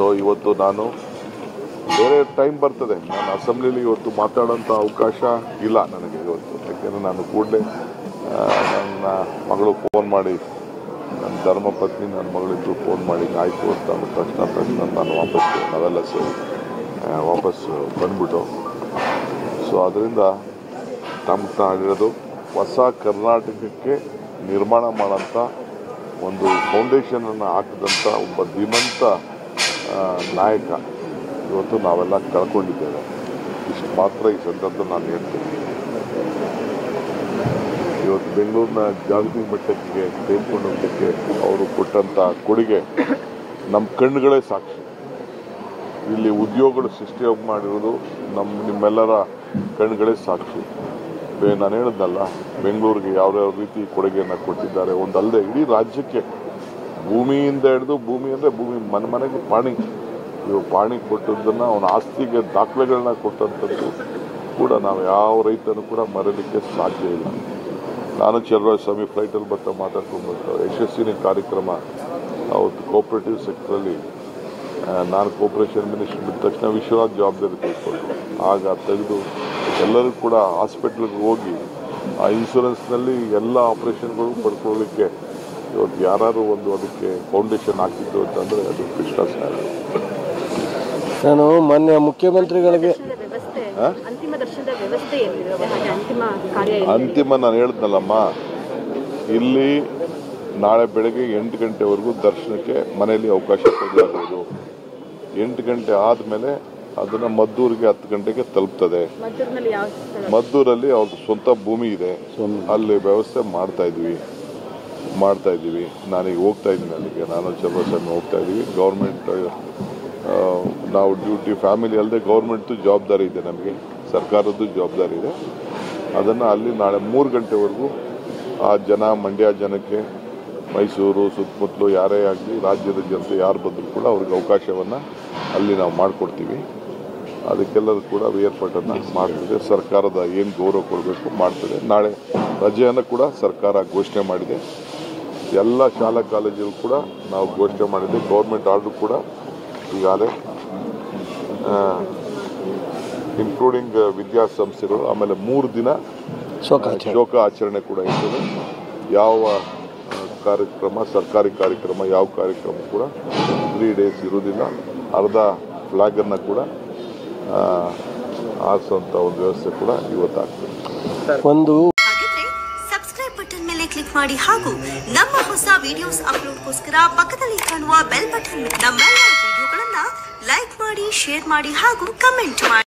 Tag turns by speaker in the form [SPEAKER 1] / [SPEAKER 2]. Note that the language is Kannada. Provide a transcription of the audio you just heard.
[SPEAKER 1] ಸೊ ಇವತ್ತು ನಾನು ಬೇರೆ ಟೈಮ್ ಬರ್ತದೆ, ನಾನು ಅಸೆಂಬ್ಲಿಲಿ ಇವತ್ತು ಮಾತಾಡೋಂಥ ಅವಕಾಶ ಇಲ್ಲ ನನಗೆ ಇವತ್ತು. ಯಾಕೆಂದರೆ ನಾನು ಕೂಡಲೇ ನನ್ನ ಮಗಳು ಫೋನ್ ಮಾಡಿ, ನನ್ನ ಧರ್ಮಪತ್ನಿ ನನ್ನ ಮಗಳಿದ್ದು ಫೋನ್ ಮಾಡಿ ಆಯಿತು ಅಂತ ಅಂದ ತಕ್ಷಣ ನಾನು ನಾವೆಲ್ಲ ಸೇರಿ ವಾಪಸ್ಸು ಬಂದ್ಬಿಟ್ಟು. ಸೊ ಅದರಿಂದ ಆಗಿರೋದು ಹೊಸ ಕರ್ನಾಟಕಕ್ಕೆ ನಿರ್ಮಾಣ ಮಾಡೋಂಥ ಒಂದು ಫೌಂಡೇಶನನ್ನು ಹಾಕಿದಂಥ ಒಬ್ಬ ಧೀಮಂತ ನಾಯಕ ಇವತ್ತು ನಾವೆಲ್ಲ ಕಳ್ಕೊಂಡಿದ್ದೇವೆ. ಇಷ್ಟು ಮಾತ್ರ ಈ ಸಂದರ್ಭದಲ್ಲಿ ನಾನು ಹೇಳ್ತೀನಿ. ಇವತ್ತು ಬೆಂಗಳೂರಿನ ಜಾಗತಿಕ ಮಟ್ಟಕ್ಕೆ ತೆಗೆದುಕೊಂಡು ಹೋಗಲಿಕ್ಕೆ ಅವರು ಕೊಟ್ಟಂಥ ಕೊಡುಗೆ ನಮ್ಮ ಕಣ್ಣುಗಳೇ ಸಾಕ್ಷಿ. ಇಲ್ಲಿ ಉದ್ಯೋಗಗಳು ಸೃಷ್ಟಿ ಮಾಡಿರೋದು ನಿಮ್ಮೆಲ್ಲರ ಕಣ್ಣುಗಳೇ ಸಾಕ್ಷಿ. ನಾನು ಹೇಳಿದ್ನಲ್ಲ, ಬೆಂಗಳೂರಿಗೆ ಯಾವ್ಯಾವ ರೀತಿ ಕೊಡುಗೆಯನ್ನು ಕೊಟ್ಟಿದ್ದಾರೆ. ಒಂದಲ್ಲದೆ ಇಡೀ ರಾಜ್ಯಕ್ಕೆ ಭೂಮಿಯಿಂದ ಹಿಡಿದು, ಭೂಮಿ ಅಂದರೆ ಭೂಮಿ ಮನೆಗೆ ಪಾಣಿ, ಇವು ಪಾಣಿ ಕೊಟ್ಟದ್ದನ್ನು ಅವನ ಆಸ್ತಿಗೆ ದಾಖಲೆಗಳನ್ನ ಕೊಟ್ಟಂಥದ್ದು ಕೂಡ ನಾವು ಯಾವ ರೈತನೂ ಕೂಡ ಮರೀಲಿಕ್ಕೆ ಸಾಧ್ಯ ಇಲ್ಲ. ನಾನು ಚಲರಾಜಸ್ವಾಮಿ ಫ್ಲೈಟಲ್ಲಿ ಬರ್ತಾ ಮಾತಾಡ್ಕೊಂಡು ಯಶಸ್ವಿನಿ ಕಾರ್ಯಕ್ರಮ ಅವತ್ತು ಕೋಆಪರೇಟಿವ್ ಸೆಕ್ಟ್ರಲ್ಲಿ ನಾನು ಕೋಆಪರೇಷನ್ ಮಿನಿಸ್ಟರ್ ಬಿದ್ದ ತಕ್ಷಣ ವಿಶ್ವನಾಥ್ ಜವಾಬ್ದಾರಿ ತೆಗೆದುಕೊಂಡು ಆಗ ತೆಗೆದು ಎಲ್ಲರೂ ಕೂಡ ಹಾಸ್ಪಿಟ್ಲಿಗೆ ಹೋಗಿ ಆ ಇನ್ಶೂರೆನ್ಸ್ನಲ್ಲಿ ಎಲ್ಲ ಆಪರೇಷನ್ಗಳು ಪಡ್ಕೊಳ್ಳಲಿಕ್ಕೆ ಇವತ್ತು ಯಾರು ಒಂದು ಅದಕ್ಕೆ ಫೌಂಡೇಶನ್ ಹಾಕಿದ್ದು ಅಂತಂದರೆ ಅದು ಕೃಷ್ಣ ಸಾರ್.
[SPEAKER 2] ನಾನು ಮಾನ್ಯ ಮುಖ್ಯಮಂತ್ರಿಗಳಿಗೆ
[SPEAKER 1] ಅಂತಿಮ ನಾನು ಹೇಳಿದ್ನಲ್ಲಮ್ಮ, ಇಲ್ಲಿ ನಾಳೆ ಬೆಳಗ್ಗೆ 8 ಗಂಟೆವರೆಗೂ ದರ್ಶನಕ್ಕೆ ಮನೆಯಲ್ಲಿ ಅವಕಾಶ ಕೊಡಲಾಗುವುದು. 8 ಗಂಟೆ ಆದಮೇಲೆ ಅದನ್ನು ಮದ್ದೂರಿಗೆ 10 ಗಂಟೆಗೆ ತಲುಪ್ತದೆ. ಮದ್ದೂರಲ್ಲಿ ಅವ್ರದ್ದು ಸ್ವಂತ ಭೂಮಿ ಇದೆ, ಅಲ್ಲಿ ವ್ಯವಸ್ಥೆ ಮಾಡ್ತಾ ಇದ್ದೀವಿ. ನಾನೀಗ ಹೋಗ್ತಾ ಇದ್ದೀನಿ ಅಲ್ಲಿಗೆ, ನಾನು ಚಲರಾಜಸ್ವಾಮಿ ಹೋಗ್ತಾ ಇದ್ದೀವಿ. ಗೌರ್ಮೆಂಟ್ ನಾವು ಡ್ಯೂಟಿ ಫ್ಯಾಮಿಲಿ ಅಲ್ಲದೆ ಗೌರ್ಮೆಂಟ್ದು ಜವಾಬ್ದಾರಿ ಇದೆ, ನಮಗೆ ಸರ್ಕಾರದ್ದು ಜವಾಬ್ದಾರಿ ಇದೆ. ಅದನ್ನು ಅಲ್ಲಿ ನಾಳೆ 3 ಗಂಟೆವರೆಗೂ ಆ ಮಂಡ್ಯ ಜನಕ್ಕೆ, ಮೈಸೂರು ಸುತ್ತಮುತ್ತಲು ಯಾರೇ ಆಗಲಿ ರಾಜ್ಯದ ಜನತೆ ಯಾರು ಬಂದರೂ ಕೂಡ ಅವ್ರಿಗೆ ಅವಕಾಶವನ್ನು ಅಲ್ಲಿ ನಾವು ಮಾಡಿಕೊಡ್ತೀವಿ. ಅದಕ್ಕೆಲ್ಲರೂ ಕೂಡ ಏರ್ಪಾಟನ್ನು ಮಾಡ್ತದೆ. ಸರ್ಕಾರದ ಏನು ಗೌರವ ಕೊಡಬೇಕು ಮಾಡ್ತದೆ. ನಾಳೆ ರಜೆಯನ್ನು ಕೂಡ ಸರ್ಕಾರ ಘೋಷಣೆ ಮಾಡಿದೆ. ಎಲ್ಲ ಶಾಲಾ ಕಾಲೇಜಲ್ಲಿ ಕೂಡ ನಾವು ಘೋಷಣೆ ಮಾಡಿದ್ದೆ. ಗೌರ್ಮೆಂಟ್ ಆರ್ಡರ್ ಕೂಡ ಈಗಾಗಲೇ ಇನ್ಕ್ಲೂಡಿಂಗ್ ವಿದ್ಯಾಸಂಸ್ಥೆಗಳು. ಆಮೇಲೆ 3 ದಿನ ಶೋಕ ಆಚರಣೆ ಕೂಡ ಇರ್ತದೆ. ಯಾವ ಕಾರ್ಯಕ್ರಮ, ಸರ್ಕಾರಿ ಕಾರ್ಯಕ್ರಮ, ಯಾವ ಕಾರ್ಯಕ್ರಮ ಕೂಡ 3 ಡೇಸ್ ಇರುವುದಿಲ್ಲ. ಅರ್ಧ ಫ್ಲಾಗನ್ನು ಕೂಡ ಆರಿಸುವಂಥ ಒಂದು ವ್ಯವಸ್ಥೆ ಕೂಡ ಇವತ್ತಾಗ್ತದೆ.
[SPEAKER 3] ಸಬ್ಸ್ಕ್ರೈಬ್ ಬಟನ್ ಮೇಲೆ ಕ್ಲಿಕ್ ಮಾಡಿ ಹಾಗೂ ನಮ್ಮ ಹೊಸ ವಿಡಿಯೋಸ್ ಅಪ್ಲೋಡ್ಗೋಸ್ಕರ ಪಕ್ಕದಲ್ಲಿ ಕಾಣುವ ಬೆಲ್ ಬಟನ್ ನಮ್ಮೆಲ್ಲ ವಿಡಿಯೋಗಳನ್ನ ಲೈಕ್ ಮಾಡಿ, ಶೇರ್ ಮಾಡಿ ಹಾಗೂ ಕಮೆಂಟ್ ಮಾಡಿ.